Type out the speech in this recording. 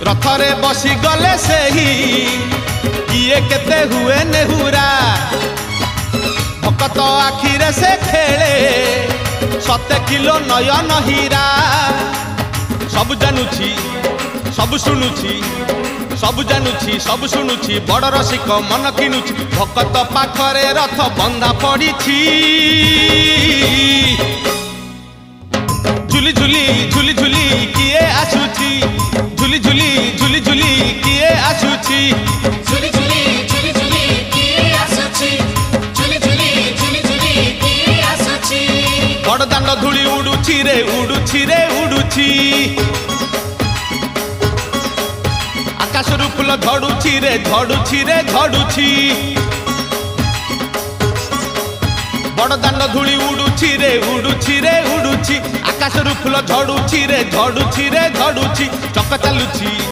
रथरे बसी गले से ही किए केते हुए नेहुरा भकत आखिरे से खेले 7 किलो नयन हीरा। सब जानुची सब शुणुची सब जानुची सब शुणुची बड़ रसिक मन किनुची भकत पाखरे रथ बंधा पड़ी। झुली झुली झुली झुली किए आसुची झुली झुली झुली झुली किए आसुची झुली झुली झुली झुली किए आसुची झुली झुली झुली झुली किए आसुची। बड़ दांड धूली उड़ुची रे उड़ुची रे उड़ुची आकाशरू फूल झड़ुची रे झड़ुची रे झड़ुची। बड़ दांड धूली उड़ुची रे उड़ुची रे उड़ुची आकाशरू फूल झड़ुची रे झड़ुची रे झड़ुची। चक चालुची